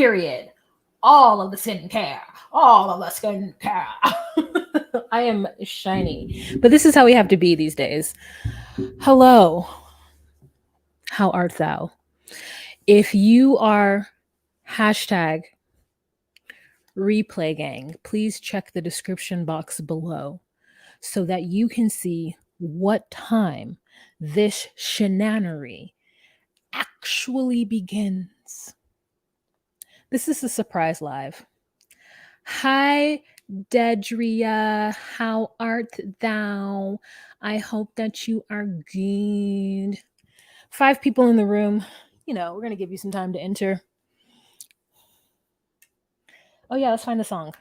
period. All of the skincare. All of the skincare. I am shiny. But this is how we have to be these days. Hello. How art thou? If you are hashtag replay gang, please check the description box below so that you can see what time this shenanery actually begins. This is a surprise live. Hi, Dedria. How art thou? I hope that you are good. 5 people in the room. You know, we're going to give you some time to enter. Oh, yeah, let's find the song.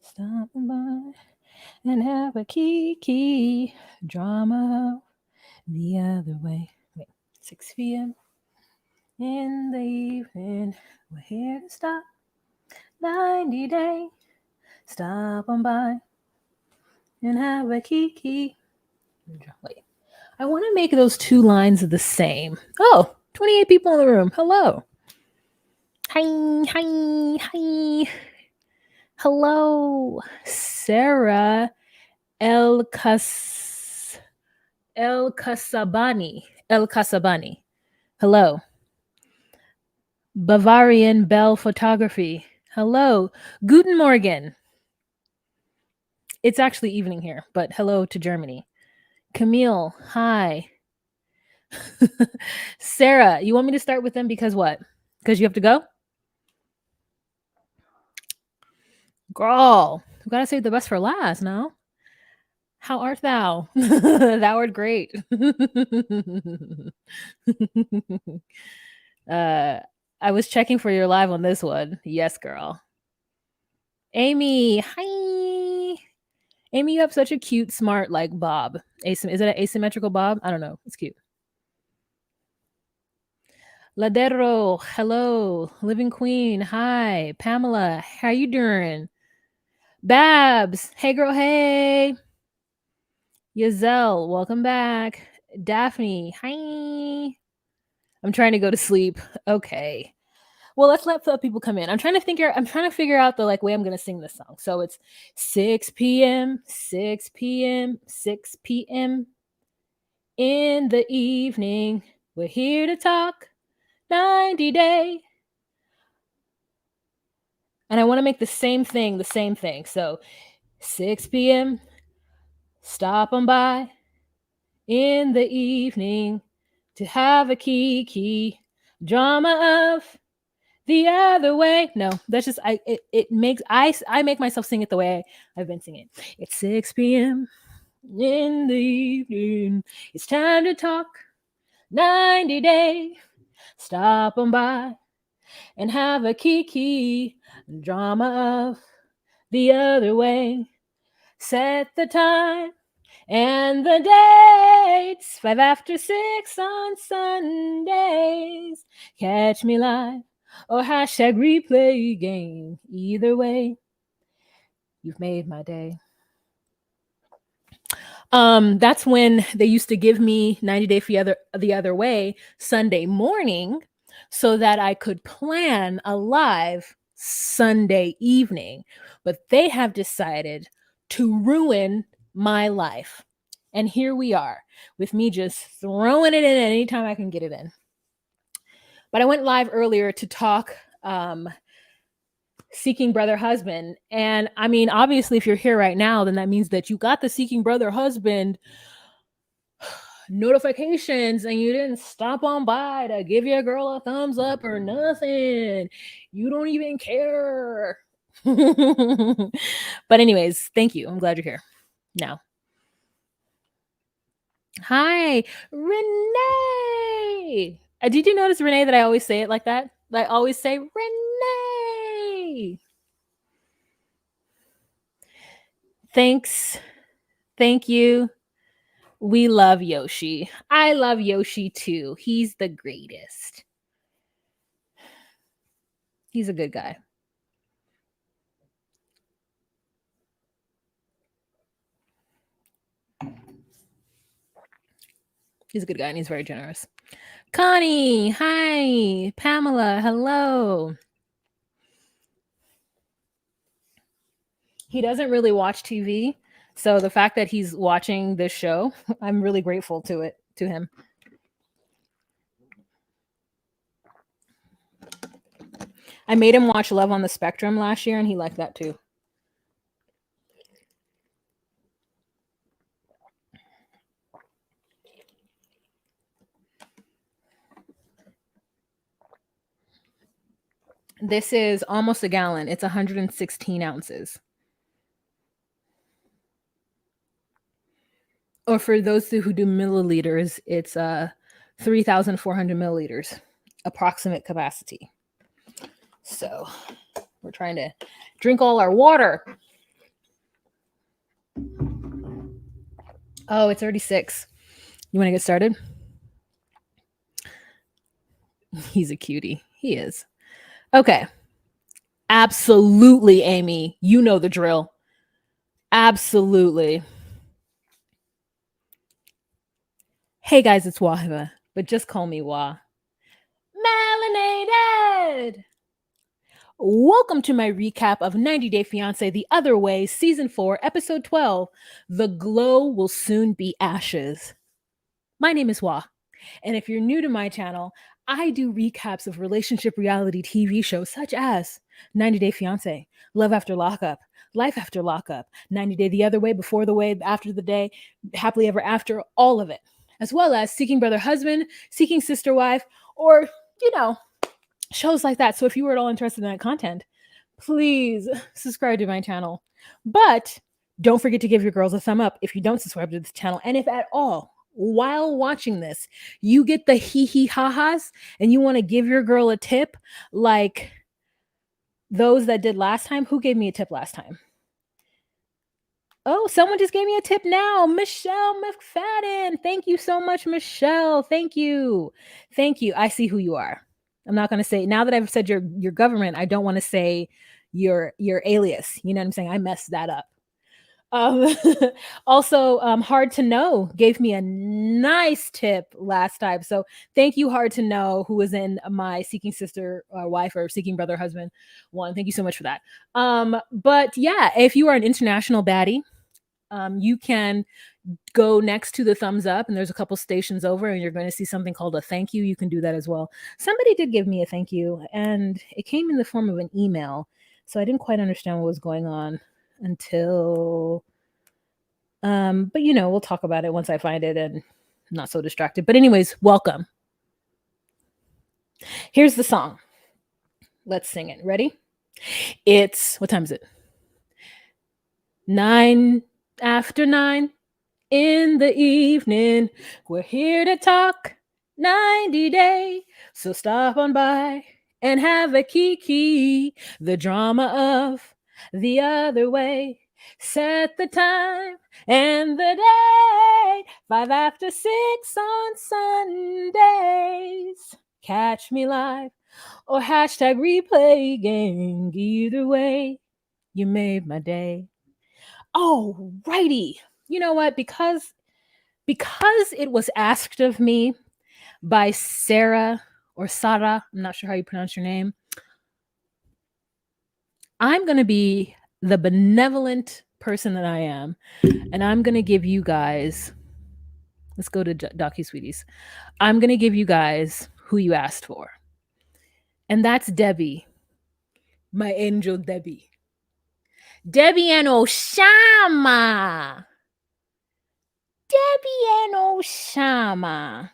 Stop by and have a kiki drama the other way. Wait, 6 p.m. in the evening. We're here to stop 90 day. Stop on by and have a kiki. Wait, I want to make those 2 lines the same. Oh, 28 people in the room. Hello. Hi, hi, hi. Hello, Sarah El Casabani. El Casabani. Hello. Bavarian Bell Photography. Hello. Guten Morgen. It's actually evening here, but hello to Germany. Camille, hi. Sarah, you want me to start with them because what? Because you have to go? Girl, we gotta save the best for last, no? How art thou? Thou art great. I was checking for your live on this one. Yes, girl. Amy, hi. Amy, you have such a cute, smart, like bob. Is it an asymmetrical bob? I don't know. It's cute. Ladero, hello. Living Queen, hi. Pamela, how you doing? Babs, hey girl, hey. Yazelle, welcome back. Daphne, hi. I'm trying to go to sleep. Okay. Well, let's let people come in. I'm trying to figure out the way I'm gonna sing this song. So it's 6 p.m., 6 p.m., 6 p.m. in the evening. We're here to talk 90 day. And I want to make the same thing. So 6 p.m. stop on by in the evening to have a kiki drama of the other way. No, that's just I make myself sing it the way I've been singing. It's 6 p.m. in the evening. It's time to talk 90 day. Stop on by and have a kiki drama of the other way. Set the time and the dates 5 after 6 on Sundays. Catch me live or hashtag replay game. Either way, you've made my day. That's when they used to give me 90 Day the other way Sunday morning so that I could plan a live Sunday evening. But they have decided to ruin my life. And here we are with me just throwing it in anytime I can get it in. But I went live earlier to talk Seeking Brother Husband. And I mean, obviously, if you're here right now, then that means that you got the Seeking Brother Husband notifications and you didn't stop on by to give your girl a thumbs up or nothing. You don't even care. But anyways, thank you. I'm glad you're here. Now. Hi, Renee. Did you notice, Renee, that I always say it like that? I always say Renee. Thanks. Thank you. We love Yoshi. I love Yoshi too. He's the greatest. He's a good guy. He's a good guy and he's very generous. Connie, hi. Pamela, hello. He doesn't really watch TV. So the fact that he's watching this show, I'm really grateful to him. I made him watch Love on the Spectrum last year and he liked that too. This is almost a gallon. It's 116 ounces. Or for those who do milliliters, it's 3,400 milliliters, approximate capacity. So we're trying to drink all our water. Oh, it's already 6. You want to get started? He's a cutie. He is. Okay. Absolutely, Amy. You know the drill. Absolutely. Hey guys, it's Wahima, but just call me Wah. Melanated! Welcome to my recap of 90 Day Fiancé The Other Way, Season 4, Episode 12. The glow will soon be ashes. My name is Wah, and if you're new to my channel, I do recaps of relationship reality TV shows such as 90 Day Fiancé, Love After Lockup, Life After Lockup, 90 Day The Other Way, Before the Way, After the Day, Happily Ever After, all of it, as well as Seeking Brother Husband, Seeking Sister Wife, or, shows like that. So if you were at all interested in that content, please subscribe to my channel. But don't forget to give your girls a thumb up if you don't subscribe to this channel. And if at all, while watching this, you get the hee ha-has and you want to give your girl a tip like those that did last time. Who gave me a tip last time? Oh, someone just gave me a tip now. Michelle McFadden. Thank you so much, Michelle. Thank you. Thank you. I see who you are. I'm not going to say, now that I've said your government, I don't want to say your alias. You know what I'm saying? I messed that up. Also, Hard to Know gave me a nice tip last time. So thank you, Hard to Know, who was in my Seeking Sister Wife or Seeking Brother Husband one. Thank you so much for that. But yeah, if you are an international baddie, you can go next to the thumbs up and there's a couple stations over and you're going to see something called a thank you. You can do that as well. Somebody did give me a thank you and it came in the form of an email. So I didn't quite understand what was going on until but we'll talk about it once I find it and I'm not so distracted. But anyways, welcome. Here's the song. Let's sing it. Ready? It's, what time is it? 9 after 9 in the evening. We're here to talk 90 Day. So stop on by and have a kiki. The drama of The Other Way. Set the time and the date. 5 after 6 on Sundays. Catch me live or hashtag replay gang. Either way, you made my day. Oh, righty. You know what? Because it was asked of me by Sarah or Sarah, I'm not sure how you pronounce your name, I'm going to be the benevolent person that I am, and I'm going to give you guys, let's go to DocuSweeties. I'm going to give you guys who you asked for. And that's Debbie, my angel Debbie. Debbie and Oshama. Debbie and Oshama.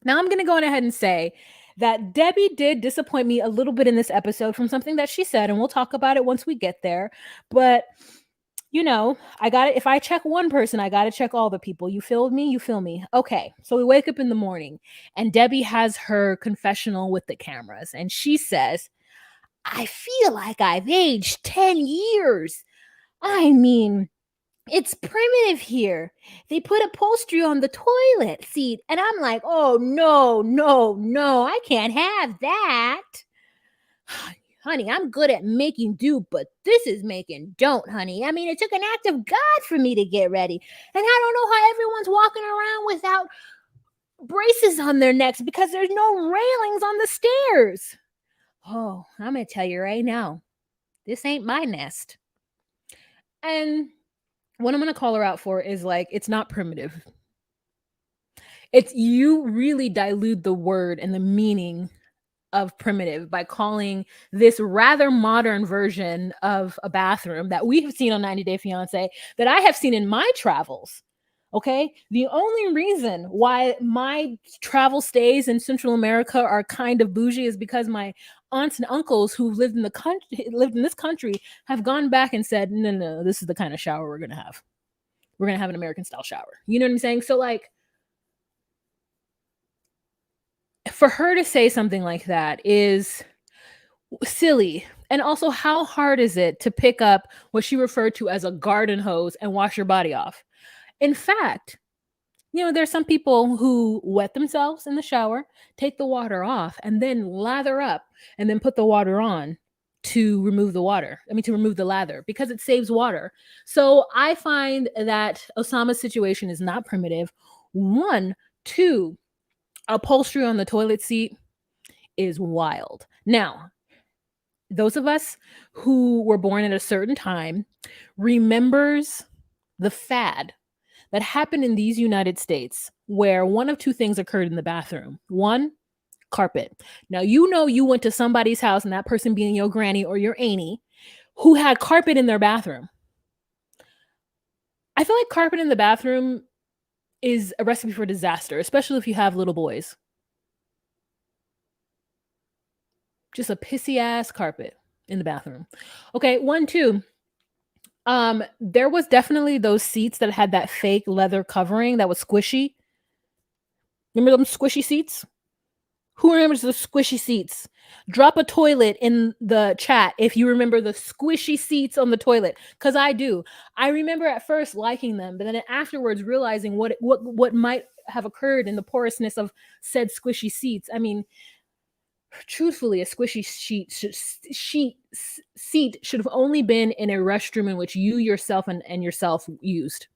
Now I'm going to go ahead and say that Debbie did disappoint me a little bit in this episode from something that she said, and we'll talk about it once we get there. But, I got it. If I check one person, I got to check all the people. You feel me? You feel me? Okay. So we wake up in the morning and Debbie has her confessional with the cameras and she says, I feel like I've aged 10 years. I mean, It's primitive here. They put upholstery on the toilet seat. And I'm like, oh, no, no, no, I can't have that. Honey, I'm good at making do, but this is making don't, honey. I mean, it took an act of God for me to get ready. And I don't know how everyone's walking around without braces on their necks because there's no railings on the stairs. Oh, I'm going to tell you right now, this ain't my nest. And what I'm going to call her out for is like, it's not primitive. It's you really dilute the word and the meaning of primitive by calling this rather modern version of a bathroom that we have seen on 90 Day Fiancé, that I have seen in my travels. Okay. The only reason why my travel stays in Central America are kind of bougie is because my aunts and uncles who lived in this country have gone back and said, no, no, this is the kind of shower we're going to have. We're going to have an American style shower. You know what I'm saying? So like, for her to say something like that is silly. And also, how hard is it to pick up what she referred to as a garden hose and wash your body off? In fact, there's some people who wet themselves in the shower, take the water off, and then lather up and then put the water on to remove the water. I mean, to remove the lather because it saves water. So I find that Osama's situation is not primitive. One, two, upholstery on the toilet seat is wild. Now, those of us who were born at a certain time remembers the fad that happened in these United States where one of two things occurred in the bathroom. One, carpet. Now, you went to somebody's house, and that person being your granny or your auntie, who had carpet in their bathroom. I feel like carpet in the bathroom is a recipe for disaster, especially if you have little boys. Just a pissy ass carpet in the bathroom. Okay, 1, 2. There was definitely those seats that had that fake leather covering that was squishy. Remember them squishy seats? Who remembers the squishy seats? Drop a toilet in the chat if you remember the squishy seats on the toilet, because I do. I remember at first liking them, but then afterwards realizing what might have occurred in the porousness of said squishy seats. I mean, truthfully, a squishy seat should have only been in a restroom in which you yourself and yourself used.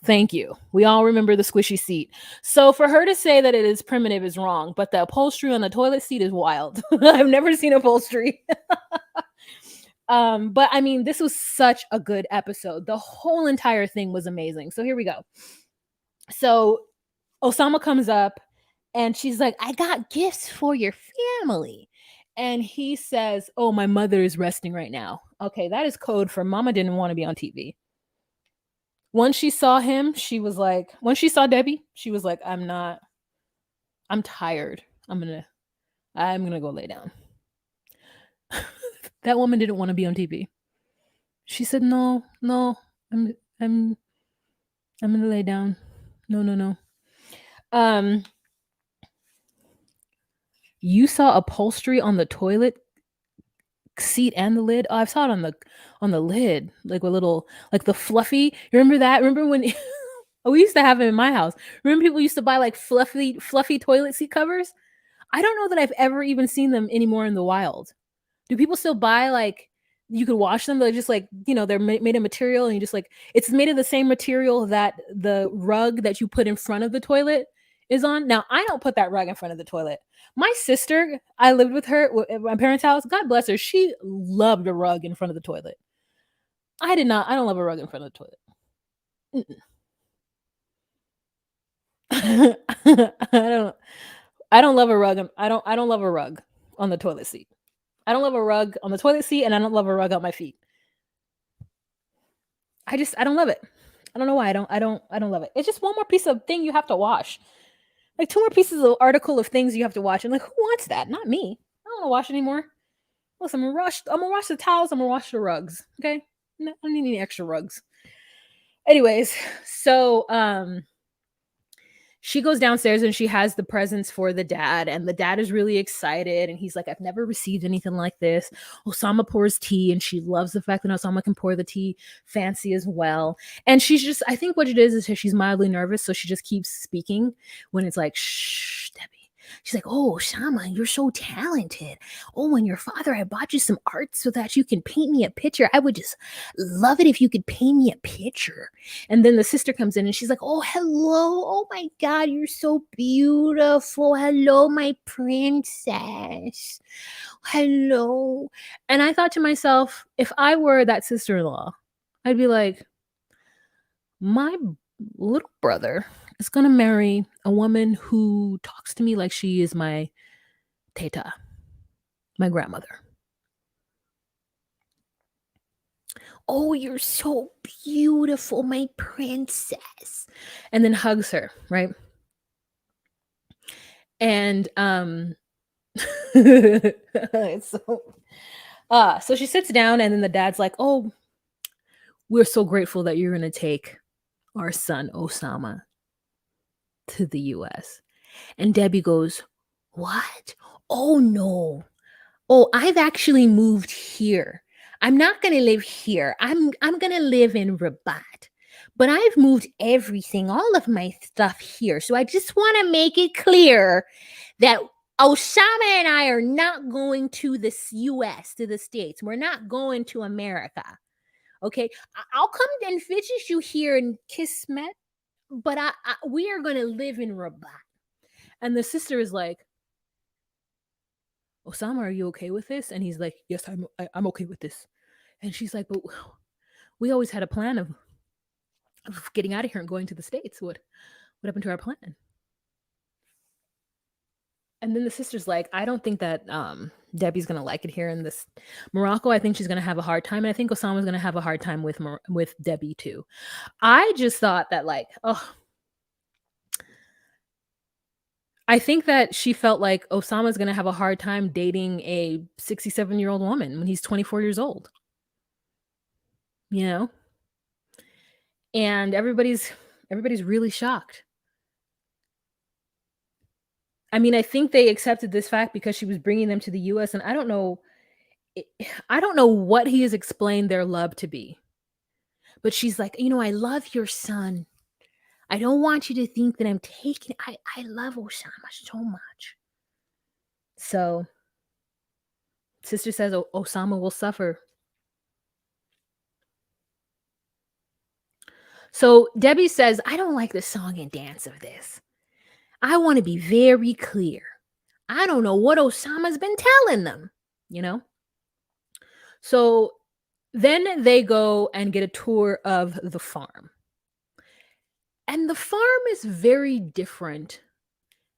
Thank you. We all remember the squishy seat. So for her to say that it is primitive is wrong, but the upholstery on the toilet seat is wild. I've never seen upholstery. But I mean, this was such a good episode. The whole entire thing was amazing. So here we go. So Osama comes up and she's like, I got gifts for your family. And he says, oh, my mother is resting right now. Okay, that is code for mama didn't want to be on TV. Once she saw him, she was like, once she saw Debbie, she was like, I'm tired. I'm gonna go lay down. That woman didn't want to be on TV. She said, no, I'm gonna lay down. No. You saw upholstery on the toilet seat and the lid. Oh, I saw it on the lid, like a little, like the fluffy. You remember that? Remember when we used to have it in my house? Remember people used to buy like fluffy toilet seat covers? I don't know that I've ever even seen them anymore in the wild. Do people still buy like you could wash them? They're just like, they're made of material and you just like, it's made of the same material that the rug that you put in front of the toilet is on. Now, I don't put that rug in front of the toilet. My sister, I lived with her at my parents' house. God bless her. She loved a rug in front of the toilet. I did not. I don't love a rug in front of the toilet. I don't love a rug. I don't love a rug on the toilet seat. I don't love a rug on the toilet seat, and I don't love a rug on my feet. I don't love it. I don't know why. I don't love it. It's just one more piece of thing you have to wash. Like 2 more pieces of article of things you have to wash. And like, who wants that? Not me. I don't want to wash anymore. Listen, I'm gonna wash the towels. I'm gonna wash the rugs. Okay. No, I don't need any extra rugs. Anyways, so she goes downstairs and she has the presents for the dad, and the dad is really excited, and he's like, I've never received anything like this. Osama pours tea, and she loves the fact that Osama can pour the tea fancy as well. And she's just, I think what it is she's mildly nervous, so she just keeps speaking when it's like, shh, Debbie. She's like, oh, Shama, you're so talented. Oh, and your father, I bought you some art so that you can paint me a picture. I would just love it if you could paint me a picture. And then the sister comes in and she's like, oh, hello. Oh my God, you're so beautiful. Hello, my princess. Hello. And I thought to myself, if I were that sister in law, I'd be like, my little brother is going to marry a woman who talks to me like she is my teta, my grandmother. Oh, you're so beautiful, my princess. And then hugs her, right? And it's so she sits down and then the dad's like, "Oh, we're so grateful that you're going to take our son Osama to the US." And Debbie goes, "What? Oh no. Oh, I've actually moved here. I'm not going to live here. I'm going to live in Rabat. But I've moved everything, all of my stuff here. So I just want to make it clear that Osama and I are not going to the US, to the States. We're not going to America. Okay? I'll come and visit you here in Kismet, but we are going to live in Rabat." And the sister is like, "Osama, are you okay with this?" And he's like, "Yes, I'm okay with this." And she's like, "But we always had a plan of getting out of here and going to the States. What happened to our plan?" And then the sister's like, "I don't think that Debbie's gonna like it here in this Morocco. I think she's gonna have a hard time, and I think Osama's gonna have a hard time with Debbie too." I just thought that, like, oh, I think that she felt like Osama's gonna have a hard time dating a 67-year-old woman when he's 24 years old. You know, and everybody's really shocked. I mean, I think they accepted this fact because she was bringing them to the US, and I don't know I don't know what he has explained their love to be. But she's like, I love your son. I don't want you to think that I'm taking I love Osama so much." So, sister says Osama will suffer. So, Debbie says, "I don't like the song and dance of this. I want to be very clear. I don't know what Osama's been telling them, you know?" So, then they go and get a tour of the farm. And the farm is very different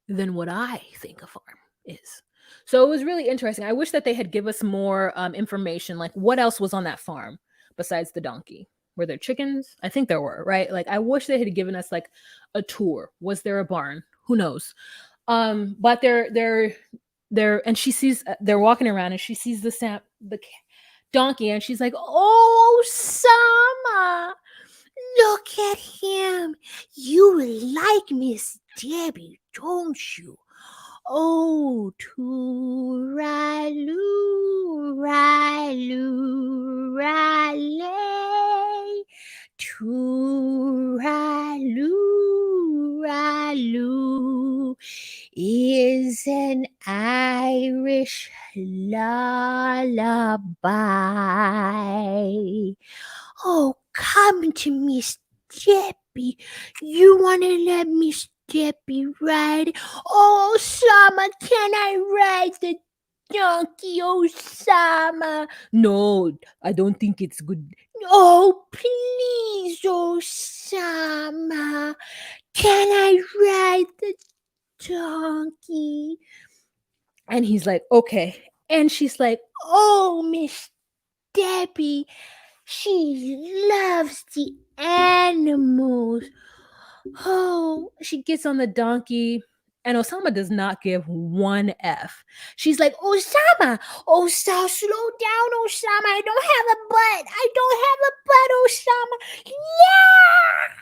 than what I think a farm is. So it was really interesting. I wish that they had give us more information, like what else was on that farm besides the donkey. Were there chickens? I think there were, right? Like I wish they had given us like a tour. Was there a barn? Who knows? But they're and she sees they're walking around and she sees the donkey and she's like, "Oh, Sama, look at him. You like Miss Debbie, don't you? Oh, tooraloo, raloo, raleigh, tooraloo, raloo is an Irish lullaby. Oh, come to Miss Debbie. You want to let Miss Debbie ride? Oh, Osama, can I ride the donkey, Osama? No, I don't think it's good. Oh, please, Osama. Can I ride the donkey? And he's like, "Okay." And she's like, "Oh, Miss Debbie, she loves the animals." Oh, she gets on the donkey, and Osama does not give one F. She's like, "Osama, Osama, slow down, Osama. I don't have a butt. I don't have a butt, Osama." Yeah.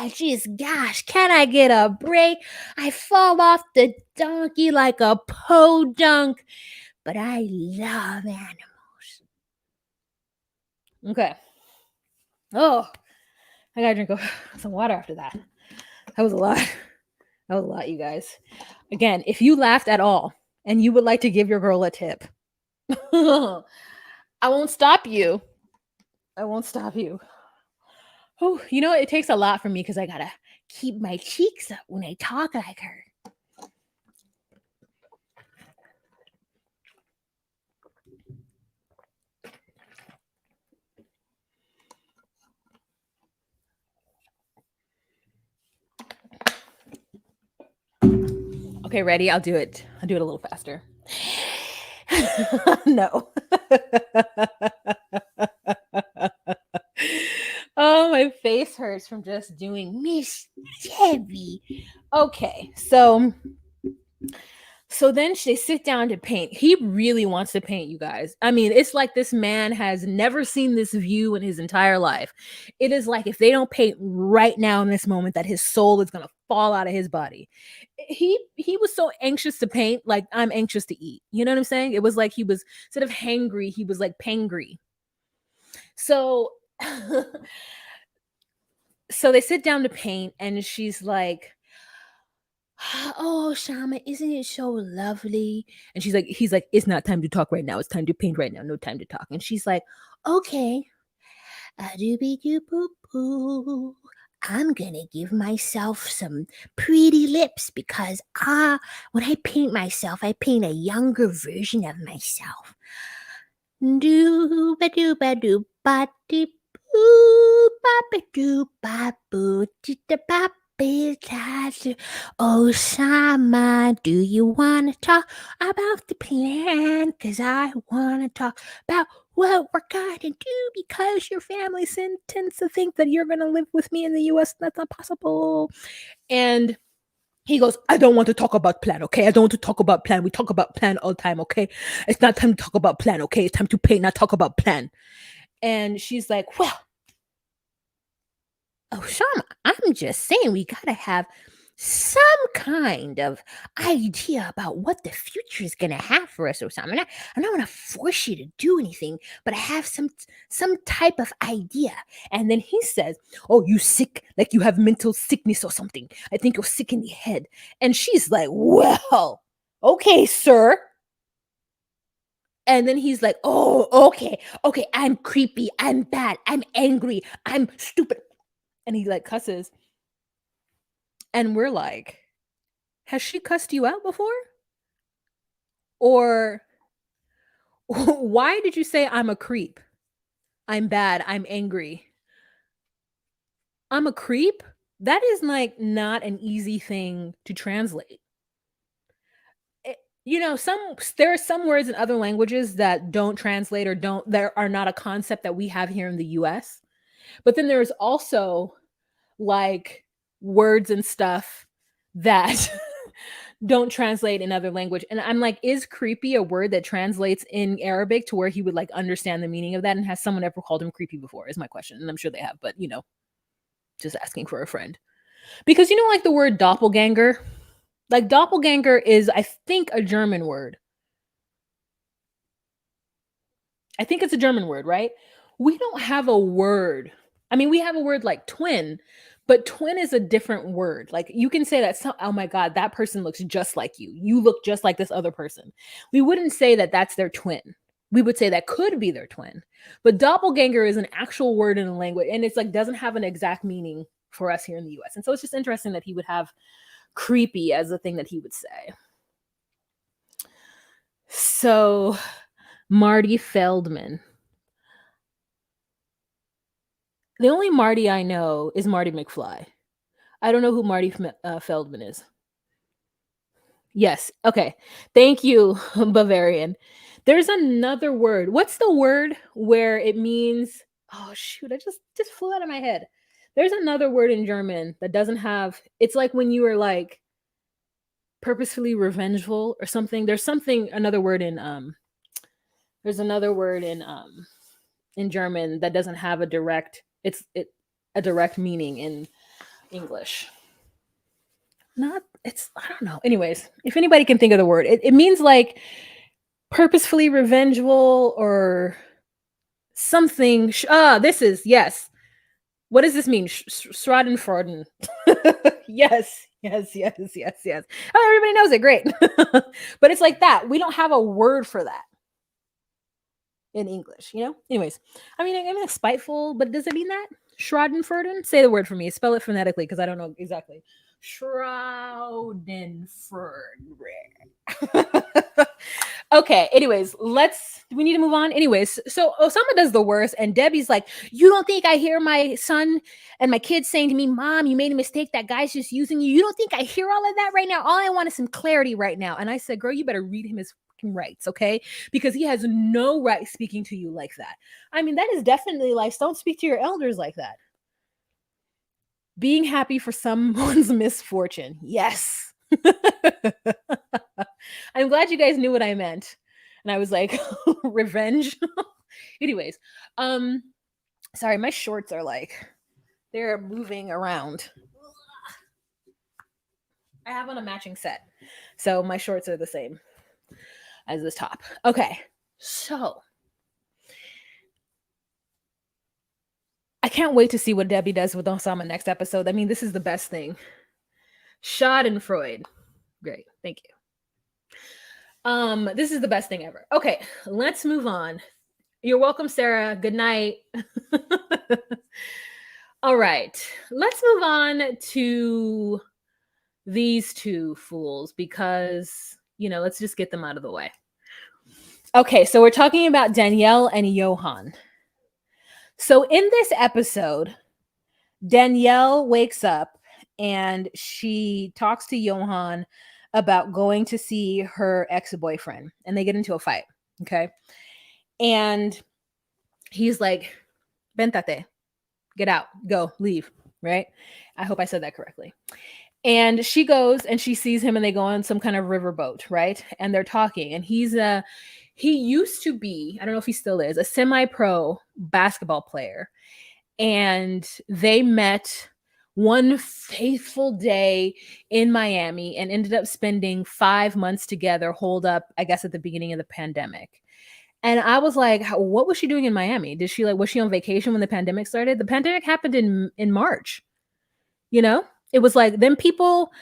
just gosh, can I get a break? I fall off the donkey like a podunk, but I love animals. Okay. Oh, I gotta drink some water after that. That was a lot. That was a lot, you guys. Again, if you laughed at all and you would like to give your girl a tip, I won't stop you. I won't stop you. Oh, you know, it takes a lot for me because I gotta keep my cheeks up when I talk like her. Okay, ready? I'll do it. I'll do it a little faster. No. Oh, my face hurts from just doing Miss Debbie. Okay, so then they sit down to paint. He really wants to paint, you guys. I mean, it's like this man has never seen this view in his entire life. It is like if they don't paint right now in this moment, that his soul is gonna fall out of his body. He was so anxious to paint, like I'm anxious to eat. You know what I'm saying? It was like he was instead of hangry, he was like pangry. So so they sit down to paint, and she's like, "Oh, Shama, isn't it so lovely?" And he's like, "It's not time to talk right now. It's time to paint right now. No time to talk." And she's like, "Okay, doobie doo boo boo. I'm gonna give myself some pretty lips because when I paint myself, I paint a younger version of myself. Doo ba doo ba doo ba dee boo ba ba doo ba boo dee da ba ba da doo. Oh, Sama, do you want to talk about the plan? Because I want to talk about what we're going to do because your family tends to think that you're going to live with me in the US. That's not possible. And he goes, I don't want to talk about plan, okay? I don't want to talk about plan. We talk about plan all the time, okay? It's not time to talk about plan, okay? It's time to pay, not talk about plan. And she's like, well, oh, Shama, I'm just saying we gotta have some kind of idea about what the future is gonna have for us or something. I'm not gonna force you to do anything, but I have some type of idea. And then he says, "Oh, you sick? Like you have mental sickness or something? I think you're sick in the head." And she's like, "Well, okay, sir." And then he's like, "Oh, okay, I'm creepy, I'm bad, I'm angry, I'm stupid." And he like cusses. And we're like, has she cussed you out before? Or why did you say I'm a creep? I'm bad, I'm angry. I'm a creep? That is like not an easy thing to translate. You know, there are some words in other languages that don't translate or don't there are not a concept that we have here in the US. But then there's also like words and stuff that don't translate in other language. And I'm like, is creepy a word that translates in Arabic to where he would like understand the meaning of that? And has someone ever called him creepy before? Is my question. And I'm sure they have, but you know, just asking for a friend. Because you know, like the word doppelganger? Like doppelganger is, I think, a German word. I think it's a German word, right? We don't have a word. I mean, we have a word like twin, but twin is a different word. Like you can say that, oh my God, that person looks just like you. You look just like this other person. We wouldn't say that that's their twin. We would say that could be their twin. But doppelganger is an actual word in a language, and it's like doesn't have an exact meaning for us here in the US. And so it's just interesting that he would have creepy as a thing that he would say. So Marty Feldman. The only Marty I know is Marty McFly. I don't know who Marty Feldman is. Yes. Okay. Thank you, Bavarian. There's another word. What's the word where it means? Oh shoot! I just flew out of my head. There's another word in German that doesn't have. It's like when you are like purposefully revengeful or something. There's something another word in There's another word in German that doesn't have a direct. A direct meaning in English? Not, it's, I don't know. Anyways, if anybody can think of the word, it means like purposefully revengeful or something. This is, yes. What does this mean? Schadenfreude. Yes, yes, yes, yes, yes. Oh, everybody knows it. Great. But it's like that. We don't have a word for that in English, you know? Anyways, I mean, it's spiteful, but does it mean that? Schadenfreude? Say the word for me. Spell it phonetically because I don't know exactly. Schadenfreude. Okay, anyways, we need to move on. Anyways, so Osama does the worst, and Debbie's like, you don't think I hear my son and my kids saying to me, Mom, you made a mistake, that guy's just using you. You don't think I hear all of that right now? All I want is some clarity right now. And I said, girl, you better read him his rights, okay? Because he has no right speaking to you like that. I mean, that is definitely like, don't speak to your elders like that. Being happy for someone's misfortune. Yes. I'm glad you guys knew what I meant. And I was like, revenge. Anyways, sorry, my shorts are like, they're moving around. I have on a matching set. So my shorts are the same as this top. Okay. So I can't wait to see what Debbie does with Osama next episode. I mean, this is the best thing. Schadenfreude. Great. Thank you. This is the best thing ever. Okay, let's move on. You're welcome, Sarah. Good night. All right, let's move on to these two fools because, let's just get them out of the way. Okay, so we're talking about Danielle and Johan. So in this episode, Danielle wakes up and she talks to Johan about going to see her ex-boyfriend, and they get into a fight. Okay. And he's like, Ventate, get out, go, leave. Right. I hope I said that correctly. And she goes and she sees him and they go on some kind of riverboat. Right. And they're talking, and he used to be, I don't know if he still is, a semi-pro basketball player. And they met one faithful day in Miami and ended up spending 5 months together, hold up, I guess, at the beginning of the pandemic. And I was like, what was she doing in Miami? Was she on vacation when the pandemic started? The pandemic happened in March. It was like, then people,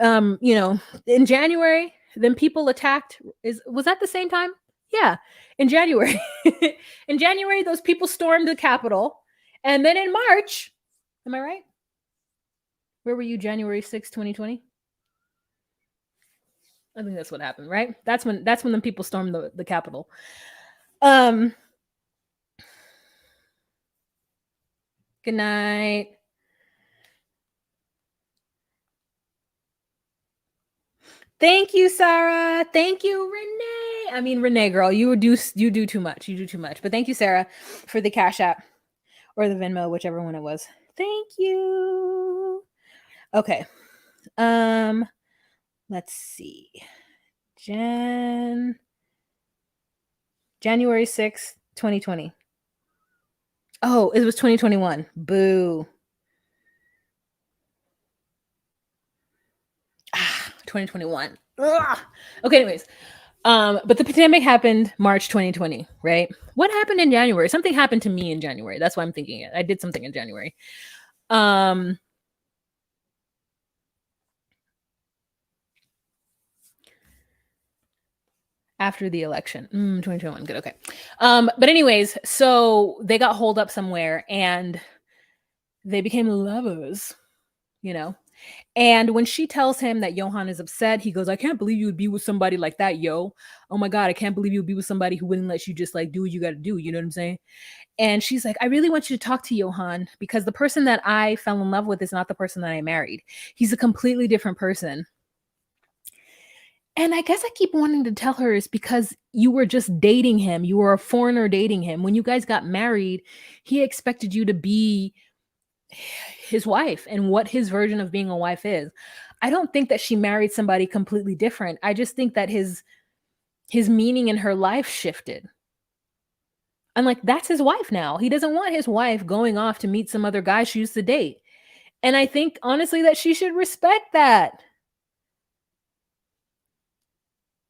in January, then people attacked. Was that the same time? Yeah. In January. In January, those people stormed the Capitol. And then in March, am I right? Where were you January 6th, 2020? I think that's what happened, right? That's when the people stormed the Capitol. Good night. Thank you, Sarah. Thank you, Renee. I mean, Renee, girl, you do too much. You do too much. But thank you, Sarah, for the Cash App or the Venmo, whichever one it was. Thank you. Okay. Let's see. January 6th, 2020. Oh, it was 2021. Boo. 2021. Ugh. Okay, anyways. But the pandemic happened March 2020, right? What happened in January? Something happened to me in January. That's why I'm thinking it. I did something in January. After the election. 2021. Good. Okay. But anyways, so they got holed up somewhere and they became lovers, And when she tells him that Johan is upset, he goes, I can't believe you would be with somebody like that, yo. Oh my God, I can't believe you would be with somebody who wouldn't let you just like do what you got to do. You know what I'm saying? And she's like, I really want you to talk to Johan because the person that I fell in love with is not the person that I married. He's a completely different person. And I guess I keep wanting to tell her is because you were just dating him. You were a foreigner dating him. When you guys got married, he expected you to be his wife and what his version of being a wife is. I don't think that she married somebody completely different. I just think that his meaning in her life shifted. I'm like, that's his wife now. He doesn't want his wife going off to meet some other guy she used to date. And I think honestly that she should respect that.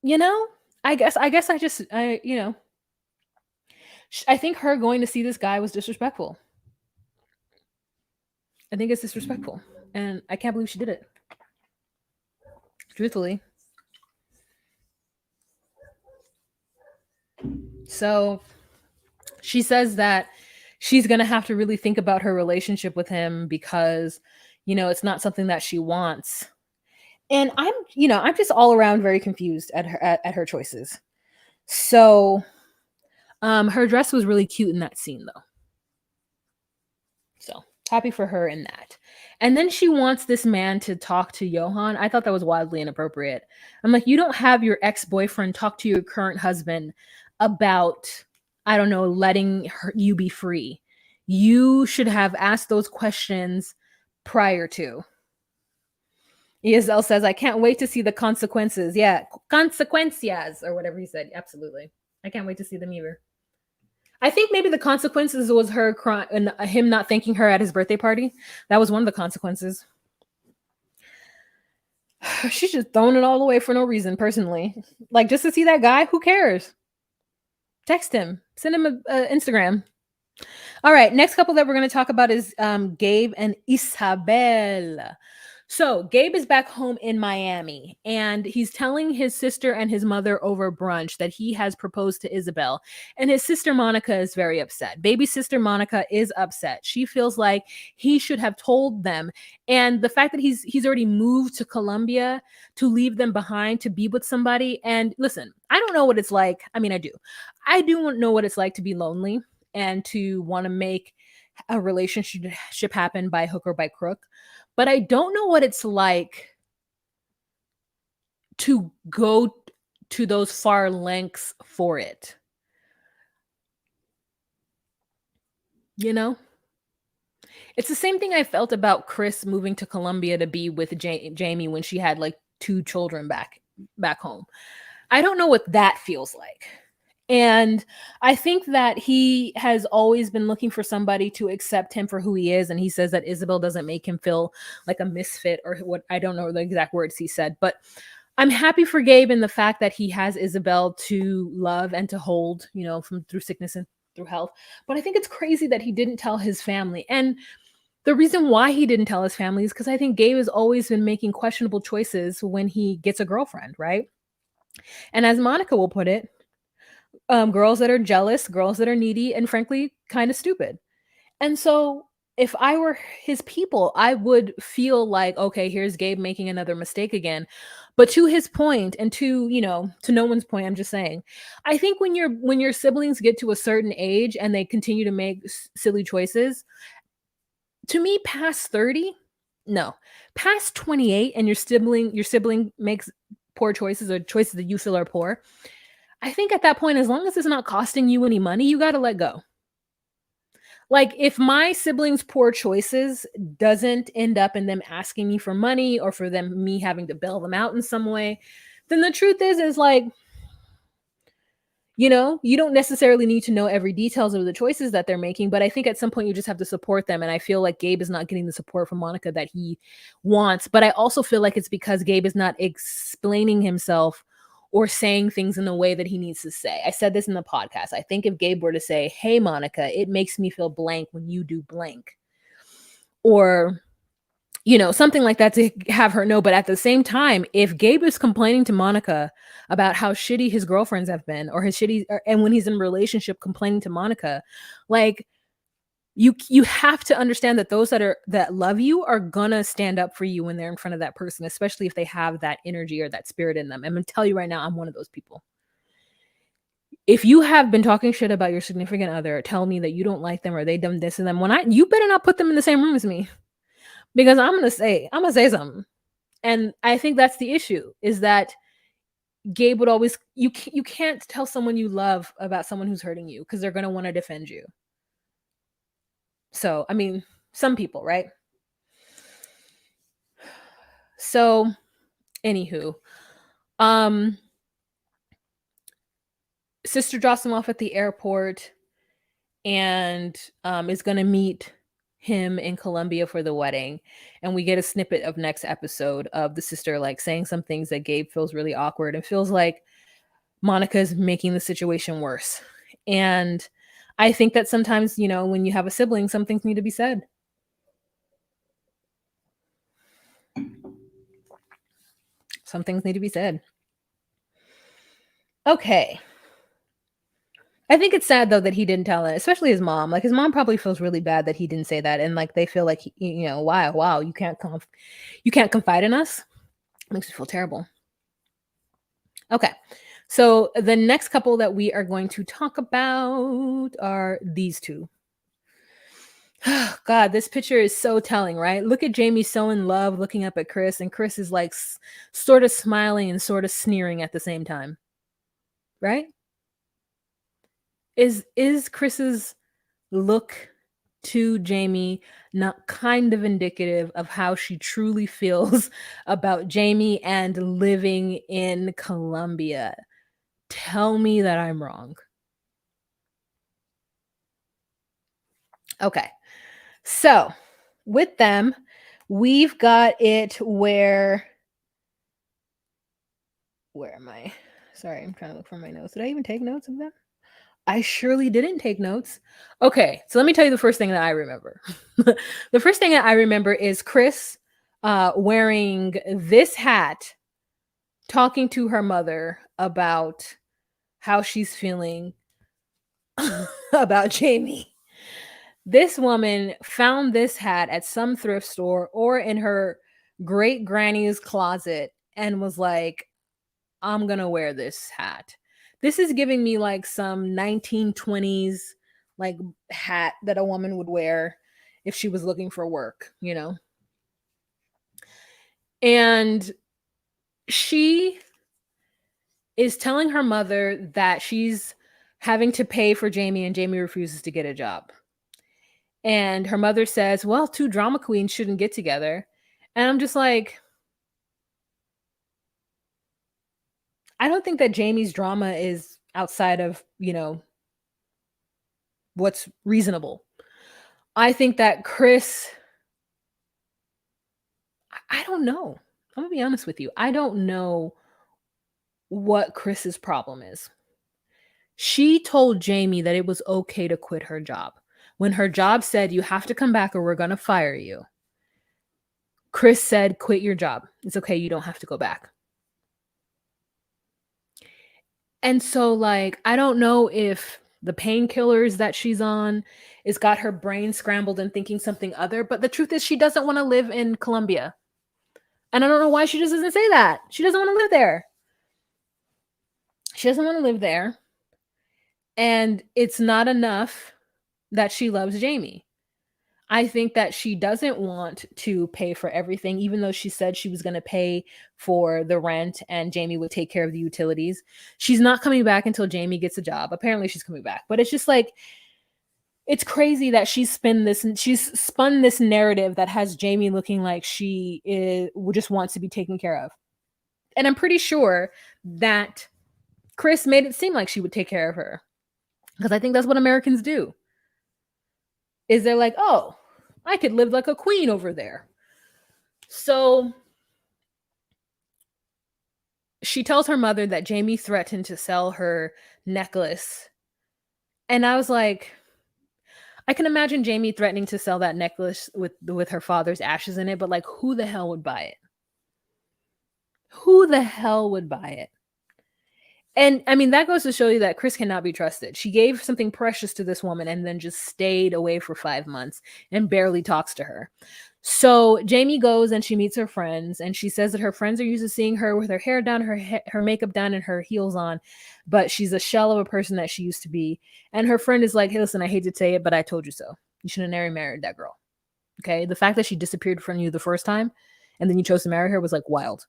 You know? I guess I just I think her going to see this guy was disrespectful. I think it's disrespectful. And I can't believe she did it. Truthfully. So she says that she's going to have to really think about her relationship with him because, it's not something that she wants. And I'm just all around very confused at her choices. So, her dress was really cute in that scene though. So, happy for her in that. And then she wants this man to talk to Johan. I thought that was wildly inappropriate. I'm like, you don't have your ex-boyfriend talk to your current husband about, I don't know, you be free. You should have asked those questions prior to. ESL says, I can't wait to see the consequences. Yeah, consequencias, or whatever he said. Absolutely. I can't wait to see them either. I think maybe the consequences was her crying and him not thanking her at his birthday party. That was one of the consequences. She's just throwing it all away for no reason, personally. Like, just to see that guy, who cares? Text him, send him a Instagram. All right, next couple that we're going to talk about is Gabe and Isabel. So Gabe is back home in Miami, and he's telling his sister and his mother over brunch that he has proposed to Isabel. And his sister Monica is very upset. Baby sister Monica is upset. She feels like he should have told them. And the fact that he's already moved to Colombia to leave them behind to be with somebody. And listen, I don't know what it's like. I mean, I do. I do know what it's like to be lonely and to want to make a relationship happen by hook or by crook. But I don't know what it's like to go to those far lengths for it. You know? It's the same thing I felt about Chris moving to Colombia to be with Jamie when she had like 2 children back home. I don't know what that feels like. And I think that he has always been looking for somebody to accept him for who he is. And he says that Isabel doesn't make him feel like a misfit, or what, I don't know the exact words he said, but I'm happy for Gabe in the fact that he has Isabel to love and to hold, from through sickness and through health. But I think it's crazy that he didn't tell his family. And the reason why he didn't tell his family is because I think Gabe has always been making questionable choices when he gets a girlfriend, right? And as Monica will put it, girls that are jealous, girls that are needy, and frankly, kind of stupid. And so, if I were his people, I would feel like, okay, here's Gabe making another mistake again. But to his point, and to no one's point, I'm just saying, I think when your siblings get to a certain age and they continue to make silly choices, to me, past 30, no, past 28, and your sibling makes poor choices or choices that you feel are poor, I think at that point, as long as it's not costing you any money, you got to let go. Like, if my siblings' poor choices doesn't end up in them asking me for money or for me having to bail them out in some way, then the truth is like, you don't necessarily need to know every details of the choices that they're making, but I think at some point you just have to support them. And I feel like Gabe is not getting the support from Monica that he wants. But I also feel like it's because Gabe is not explaining himself or saying things in the way that he needs to say. I said this in the podcast. I think if Gabe were to say, hey, Monica, it makes me feel blank when you do blank, or something like that, to have her know. But at the same time, if Gabe is complaining to Monica about how shitty his girlfriends have been, or and when he's in a relationship complaining to Monica, like, you have to understand that those that love you are gonna stand up for you when they're in front of that person, especially if they have that energy or that spirit in them. I'm gonna tell you right now, I'm one of those people. If you have been talking shit about your significant other, tell me that you don't like them or they done this and them, you better not put them in the same room as me, because I'm gonna say something. And I think that's the issue, is that Gabe would always, you can't tell someone you love about someone who's hurting you, because they're gonna want to defend you. So, I mean, some people, right? So, anywho, sister drops him off at the airport and is gonna meet him in Colombia for the wedding, and we get a snippet of next episode of the sister like saying some things that Gabe feels really awkward and feels like Monica's making the situation worse. And I think that sometimes, when you have a sibling, some things need to be said. Some things need to be said. Okay. I think it's sad though that he didn't tell it, especially his mom. Like his mom probably feels really bad that he didn't say that, and like they feel like wow, you can't confide in us. It makes me feel terrible. Okay, so the next couple that we are going to talk about are these two. God, this picture is so telling, right? Look at Jamie so in love, looking up at Chris, and Chris is like sort of smiling and sort of sneering at the same time, right? Is Chris's look to Jamie not kind of indicative of how she truly feels about Jamie and living in Colombia? Tell me that I'm wrong. Okay. So, with them, we've got it where am I? Sorry, I'm trying to look for my notes. Did I even take notes of that? I surely didn't take notes. Okay, so let me tell you the first thing that I remember. The first thing that I remember is Chris wearing this hat, talking to her mother about how she's feeling about Jamie. This woman found this hat at some thrift store or in her great granny's closet and was like, I'm going to wear this hat. This is giving me like some 1920s like hat that a woman would wear if she was looking for work, And she is telling her mother that she's having to pay for Jamie and Jamie refuses to get a job. And her mother says, well, two drama queens shouldn't get together. And I'm just like, I don't think that Jamie's drama is outside of, what's reasonable. I think that Chris, I don't know. I'm going to be honest with you. I don't know what Chris's problem is. She told Jamie that it was okay to quit her job. When her job said, you have to come back or we're going to fire you, Chris said, quit your job. It's okay. You don't have to go back. And so, like, I don't know if the painkillers that she's on has got her brain scrambled and thinking something other, but the truth is she doesn't want to live in Colombia. And I don't know why she just doesn't say that. She doesn't want to live there. She doesn't want to live there. And it's not enough that she loves Jamie. I think that she doesn't want to pay for everything, even though she said she was going to pay for the rent and Jamie would take care of the utilities. She's not coming back until Jamie gets a job. Apparently she's coming back, but it's just like, it's crazy that she's spun this narrative that has Jamie looking like she just wants to be taken care of. And I'm pretty sure that Chris made it seem like she would take care of her, because I think that's what Americans do. Is they're like, oh, I could live like a queen over there. So she tells her mother that Jamie threatened to sell her necklace. And I was like, I can imagine Jamie threatening to sell that necklace with her father's ashes in it, but like, who the hell would buy it? Who the hell would buy it? And I mean, that goes to show you that Chris cannot be trusted. She gave something precious to this woman and then just stayed away for 5 months and barely talks to her. So Jamie goes and she meets her friends, and she says that her friends are used to seeing her with her hair down, her makeup done, and her heels on, but she's a shell of a person that she used to be. And her friend is like, hey, listen, I hate to say it, but I told you so. You should have never married that girl. Okay? The fact that she disappeared from you the first time and then you chose to marry her was like wild.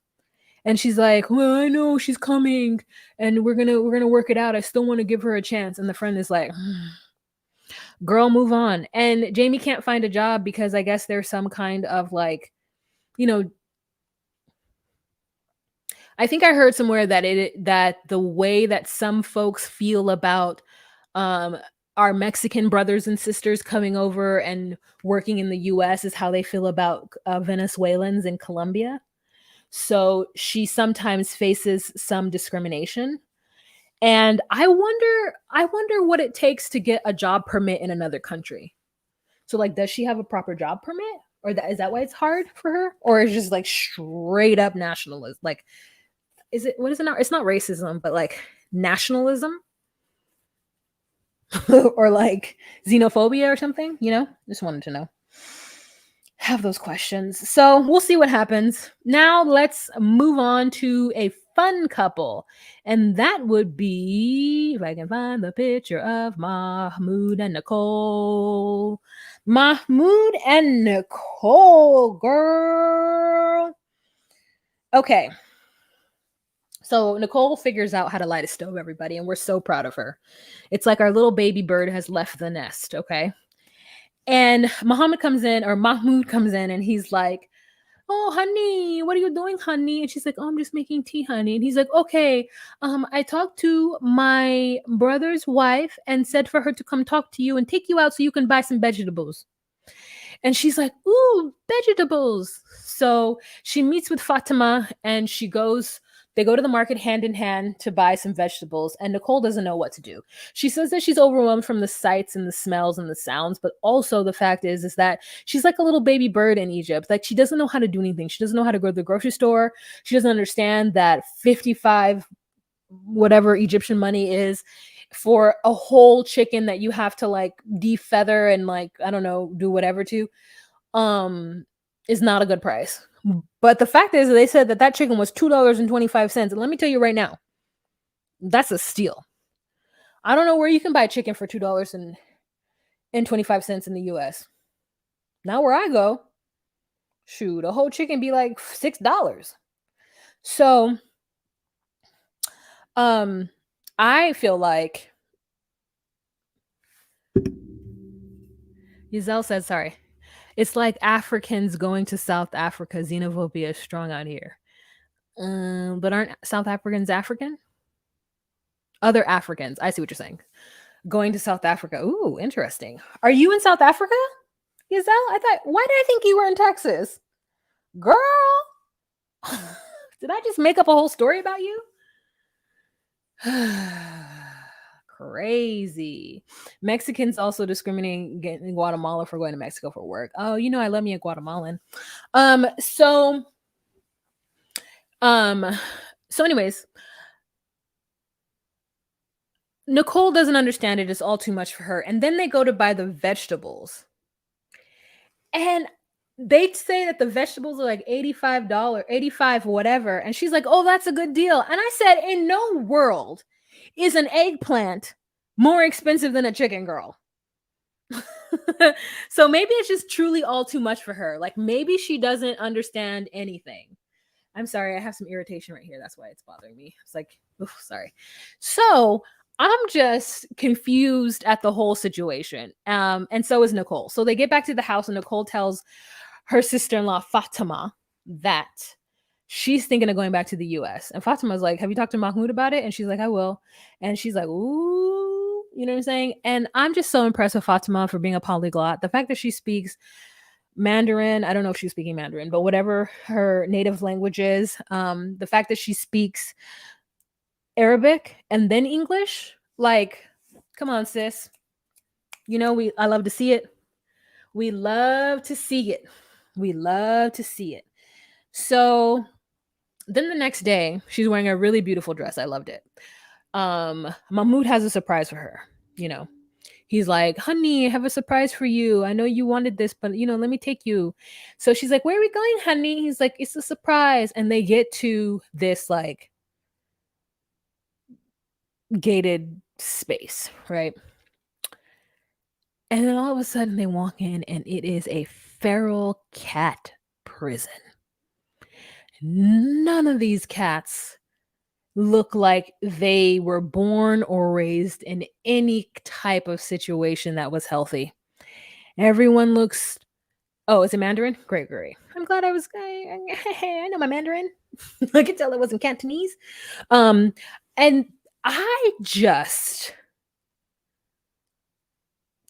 And she's like, well, I know she's coming and we're gonna work it out. I still want to give her a chance. And the friend is like, girl, move on. And Jamie can't find a job because I guess there's some kind of like, I think I heard somewhere that that the way that some folks feel about our Mexican brothers and sisters coming over and working in the US is how they feel about Venezuelans in Colombia. So she sometimes faces some discrimination. And I wonder what it takes to get a job permit in another country. So like does she have a proper job permit? Or is that why it's hard for her? Or is it just like straight up nationalism? Like is it what is it not? It's not racism, but like nationalism or like xenophobia or something, Just wanted to know. Have those questions. So we'll see what happens. Now let's move on to a fun couple. And that would be, if I can find the picture of Mahmoud and Nicole. Mahmoud and Nicole, girl. Okay. So Nicole figures out how to light a stove, everybody, and we're so proud of her. It's like our little baby bird has left the nest, okay? And Mahmoud comes in and he's like, "Oh, honey, what are you doing, honey?" And she's like, "Oh, I'm just making tea, honey." And he's like, "Okay, I talked to my brother's wife and said for her to come talk to you and take you out so you can buy some vegetables." And she's like, "Ooh, vegetables." So she meets with Fatima and they go to the market hand in hand to buy some vegetables. And Nicole doesn't know what to do. She says that she's overwhelmed from the sights and the smells and the sounds, but also the fact is that she's like a little baby bird in Egypt. Like she doesn't know how to do anything. She doesn't know how to go to the grocery store. She doesn't understand that 55 whatever Egyptian money is for a whole chicken that you have to like defeather and like I don't know do whatever to is not a good price. But the fact is they said that chicken was $2.25 and let me tell you right now that's a steal. I don't know where you can buy chicken for $2.25 in the US. Now where I go, shoot, a whole chicken be like $6. So I feel like Giselle said, sorry. It's like Africans going to South Africa. Xenophobia is strong out here. But aren't South Africans African? Other Africans. I see what you're saying. Going to South Africa. Ooh, interesting. Are you in South Africa, Giselle? Why did I think you were in Texas? Girl. Did I just make up a whole story about you? Crazy. Mexicans also discriminating in Guatemala for going to Mexico for work. Oh, I love me a Guatemalan. So anyways, Nicole doesn't understand it. It's all too much for her. And then they go to buy the vegetables. And they say that the vegetables are like $85, 85 whatever. And she's like, "Oh, that's a good deal." And I said, in no world is an eggplant more expensive than a chicken, girl. So maybe it's just truly all too much for her. Like maybe she doesn't understand anything. I'm sorry, I have some irritation right here. That's why it's bothering me. It's like, oof, sorry. So I'm just confused at the whole situation. And so is Nicole. So they get back to the house and Nicole tells her sister-in-law Fatima that she's thinking of going back to the US. And Fatima's like, "Have you talked to Mahmoud about it?" And she's like, "I will." And she's like, "Ooh," you know what I'm saying? And I'm just so impressed with Fatima for being a polyglot. The fact that she speaks Mandarin, I don't know if she's speaking Mandarin, but whatever her native language is, the fact that she speaks Arabic and then English, like, come on, sis. I love to see it. We love to see it. We love to see it. So then the next day, she's wearing a really beautiful dress. I loved it. Mahmoud has a surprise for her. He's like, "Honey, I have a surprise for you. I know you wanted this, but let me take you." So she's like, "Where are we going, honey?" He's like, "It's a surprise." And they get to this like gated space, right? And then all of a sudden they walk in and it is a feral cat prison. None of these cats look like they were born or raised in any type of situation that was healthy. Everyone looks. Oh, is it Mandarin? Great. I'm glad I know my Mandarin. I could tell it wasn't Cantonese. And I just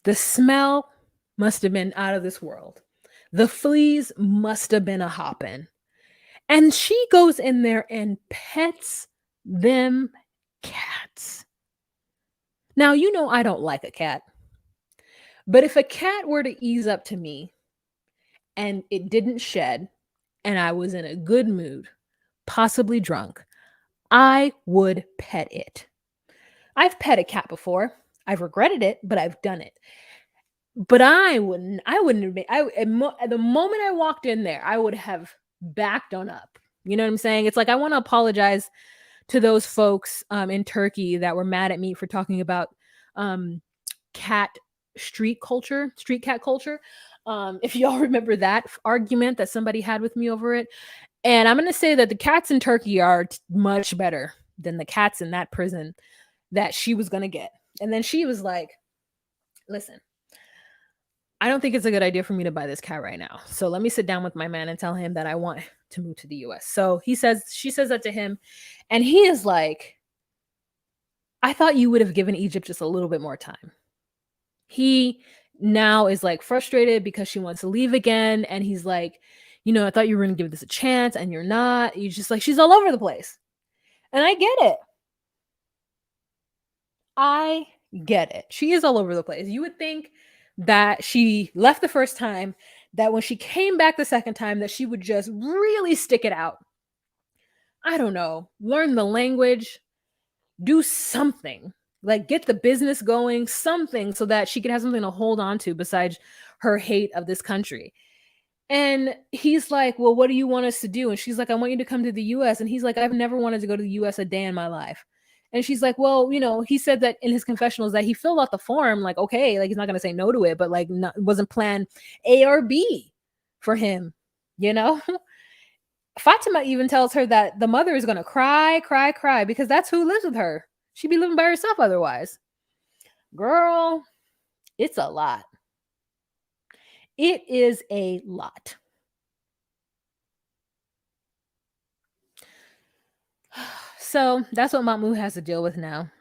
The smell must have been out of this world. The fleas must have been a hopping. And she goes in there and pets them cats. Now, you know I don't like a cat, but if a cat were to ease up to me and it didn't shed and I was in a good mood, possibly drunk, I would pet it. I've pet a cat before. I've regretted it, but I've done it. But I wouldn't have been, at the moment I walked in there, I would have backed on up. You know what I'm saying? It's like I want to apologize to those folks in Turkey that were mad at me for talking about um, cat street cat culture. If y'all remember that argument that somebody had with me over it. And I'm going to say that the cats in Turkey are much better than the cats in that prison that she was going to get. And then she was like, listen, I don't think it's a good idea for me to buy this cat right now. So let me sit down with my man and tell him that I want to move to the US. So she says that to him. And he is like, I thought you would have given Egypt just a little bit more time. He now is like frustrated because she wants to leave again. And he's like, I thought you were going to give this a chance and you're not. You're just like, she's all over the place. And I get it. I get it. She is all over the place. You would think that she left the first time, that when she came back the second time, that she would just really stick it out. I don't know, learn the language, do something, like get the business going, something so that she could have something to hold on to besides her hate of this country. And he's like, well, what do you want us to do? And she's like, I want you to come to the US. And he's like, I've never wanted to go to the US a day in my life. And she's like, well, he said that in his confessionals that he filled out the form, like, okay, like he's not going to say no to it, but like wasn't plan A or B for him, you know? Fatima even tells her that the mother is going to cry, cry, cry because that's who lives with her. She'd be living by herself otherwise. Girl, it's a lot. It is a lot. So that's what Mahmoud has to deal with now.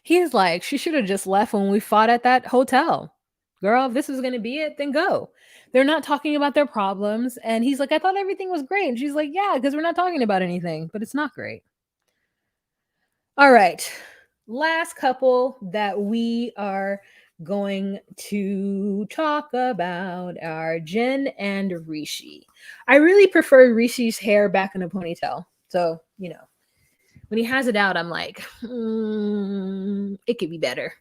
He's like, she should have just left when we fought at that hotel. Girl, if this is going to be it, then go. They're not talking about their problems. And he's like, I thought everything was great. And she's like, yeah, because we're not talking about anything, but it's not great. All right. Last couple that we are going to talk about are Jen and Rishi. I really prefer Rishi's hair back in a ponytail. So, when he has it out, I'm like, it could be better.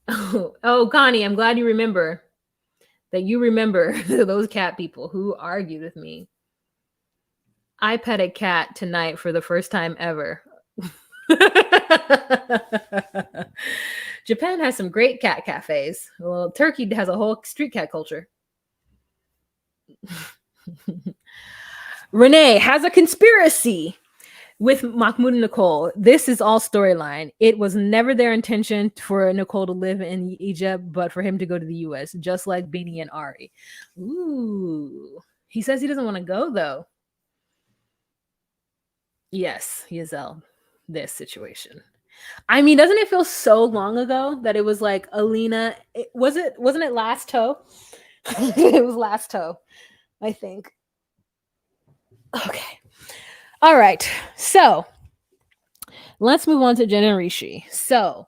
Oh, Connie, I'm glad you remember those cat people who argued with me. I pet a cat tonight for the first time ever. Japan has some great cat cafes. Well, Turkey has a whole street cat culture. Renee has a conspiracy with Mahmoud and Nicole. This is all storyline. It was never their intention for Nicole to live in Egypt, but for him to go to the US, just like Beanie and Ari. Ooh. He says he doesn't want to go, though. Yes, Yazel. This situation. I mean, doesn't it feel so long ago that it was like Alina? Wasn't it last toe? It was last toe, I think. Okay. All right. So let's move on to Jen and Rishi. So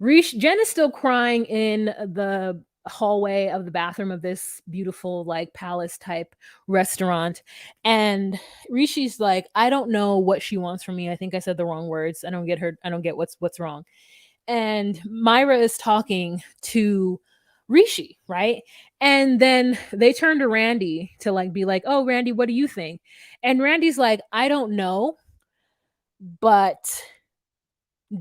Jen is still crying in the hallway of the bathroom of this beautiful, like, palace type restaurant. And Rishi's like, I don't know what she wants from me. I think I said the wrong words. I don't get her. I don't get what's wrong. And Myra is talking to Rishi, right? And then they turn to Randy to like be like, oh, Randy, what do you think? And Randy's like, I don't know, but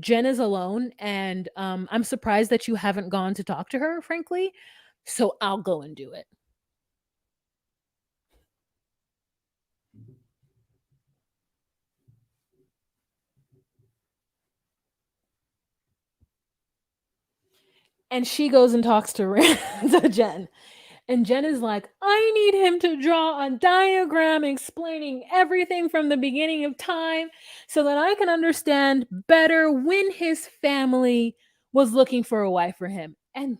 Jen is alone, and I'm surprised that you haven't gone to talk to her, frankly. So I'll go and do it. And she goes and talks to, to Jen. And Jen is like, I need him to draw a diagram explaining everything from the beginning of time so that I can understand better when his family was looking for a wife for him. And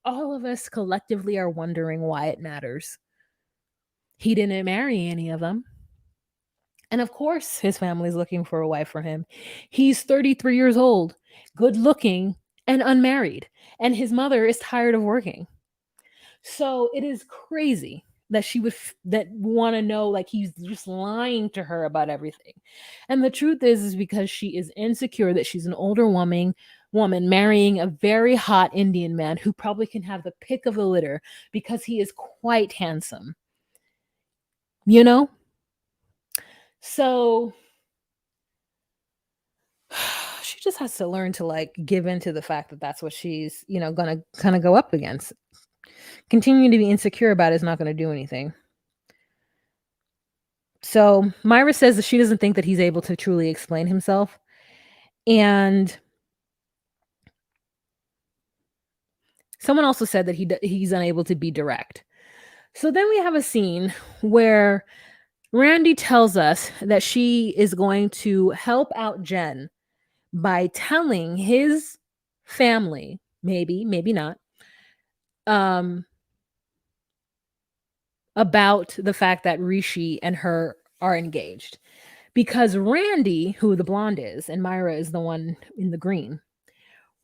all of us collectively are wondering why it matters. He didn't marry any of them. And of course, his family's looking for a wife for him. He's 33 years old, good looking, and unmarried. And his mother is tired of working. So it is crazy that she would that want to know like he's just lying to her about everything. And the truth is because she is insecure that she's an older woman marrying a very hot Indian man who probably can have the pick of the litter because he is quite handsome. You know? So she just has to learn to like give into the fact that that's what she's, going to kind of go up against. Continuing to be insecure about it is not going to do anything. So Myra says that she doesn't think that he's able to truly explain himself. And someone also said that he's unable to be direct. So then we have a scene where Randy tells us that she is going to help out Jen by telling his family, maybe not, about the fact that Rishi and her are engaged. Because Randy, who the blonde is, and Myra is the one in the green,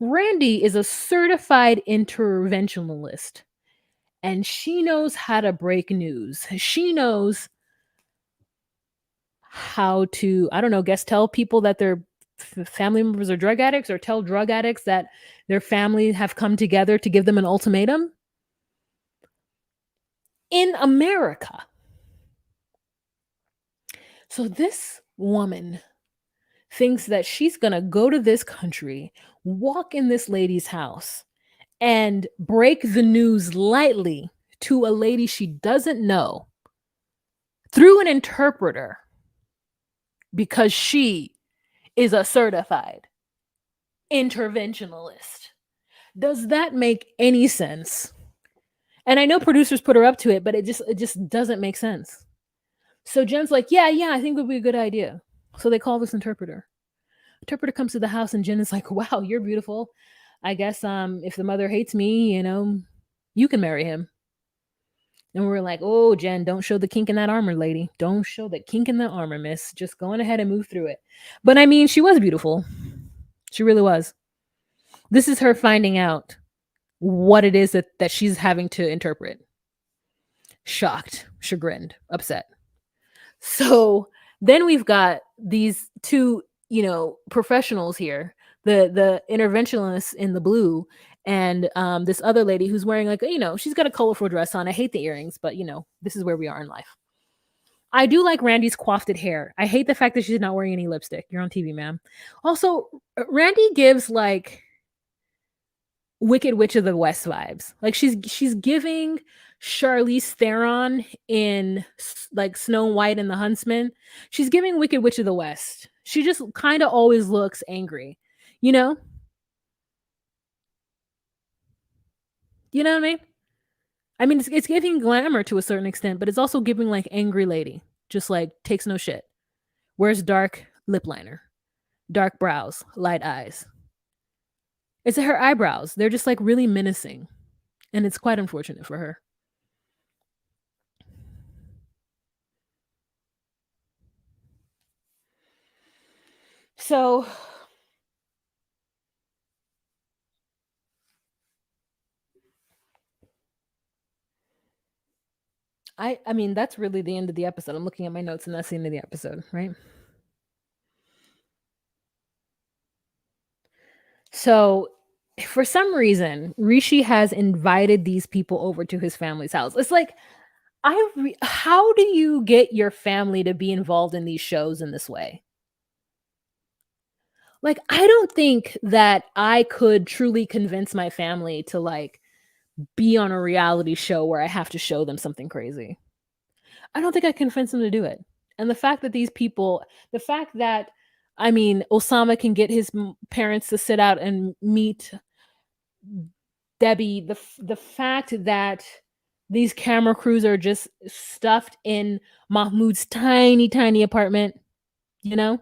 Randy is a certified interventionalist, and she knows how to break news. She knows how to, I don't know, tell people that their family members are drug addicts, or tell drug addicts that their family have come together to give them an ultimatum. In America. So this woman thinks that she's going to go to this country, walk in this lady's house, and break the news lightly to a lady she doesn't know through an interpreter because she is a certified interventionalist. Does that make any sense? And I know producers put her up to it, but it just doesn't make sense. So Jen's like, yeah, I think it would be a good idea. So they call this interpreter. Interpreter comes to the house and Jen is like, wow, you're beautiful. I guess if the mother hates me, you can marry him. And we're like, oh, Jen, don't show the kink in that armor, lady. Don't show the kink in the armor, miss. Just going ahead and move through it. But I mean, she was beautiful. She really was. This is her finding out what it is that she's having to interpret. Shocked, chagrined, upset. So then we've got these two, professionals here, the interventionalists in the blue, and this other lady who's wearing like, she's got a colorful dress on. I hate the earrings, but this is where we are in life. I do like Randy's coiffed hair. I hate the fact that she's not wearing any lipstick. You're on TV, ma'am. Also, Randy gives like Wicked Witch of the West vibes. Like she's giving Charlize Theron in like Snow White and the Huntsman. She's giving Wicked Witch of the West. She just kind of always looks angry, you know? You know what I mean? I mean, it's giving glamour to a certain extent, but it's also giving like angry lady. Just like takes no shit. Wears dark lip liner, dark brows, light eyes. It's her eyebrows. They're just like really menacing. And it's quite unfortunate for her. So I mean, that's really the end of the episode. I'm looking at my notes and that's the end of the episode, right? So for some reason, Rishi has invited these people over to his family's house. It's like, how do you get your family to be involved in these shows in this way? Like, I don't think that I could truly convince my family to like be on a reality show where I have to show them something crazy. I don't think I can convince them to do it. And the fact that the fact that, I mean, Osama can get his parents to sit out and meet Debbie, the fact that These camera crews are just stuffed in Mahmoud's tiny, tiny apartment, you know?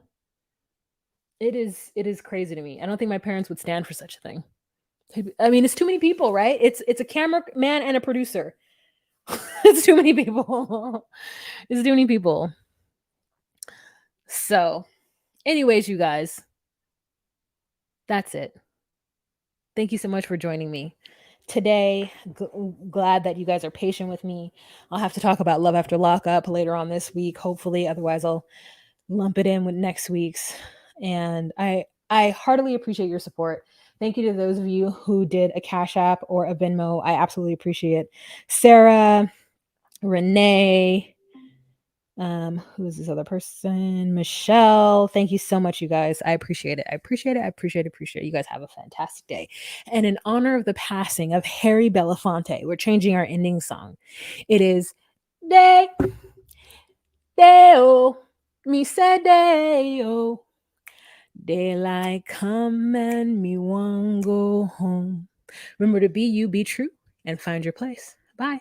It is crazy to me. I don't think my parents would stand for such a thing. I mean, it's too many people, right? It's a cameraman and a producer. It's too many people. It's too many people. So, anyways, you guys, that's it. Thank you so much for joining me today. Glad that you guys are patient with me. I'll have to talk about Love After Lockup later on this week, hopefully. Otherwise, I'll lump it in with next week's. And I heartily appreciate your support. Thank you to those of you who did a Cash App or a Venmo. I absolutely appreciate it. Sarah, Renee, who is this other person? Michelle. Thank you so much, you guys. I appreciate it. I appreciate it. I appreciate it. Appreciate it. You guys have a fantastic day. And in honor of the passing of Harry Belafonte, we're changing our ending song. It is Day, Deo, me say Deo. Daylight come and me want go home. Remember to be you, be true, and find your place. Bye.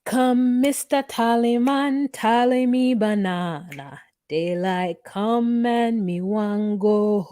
Come, Mr. Tallyman, tally me banana. Daylight come and me want go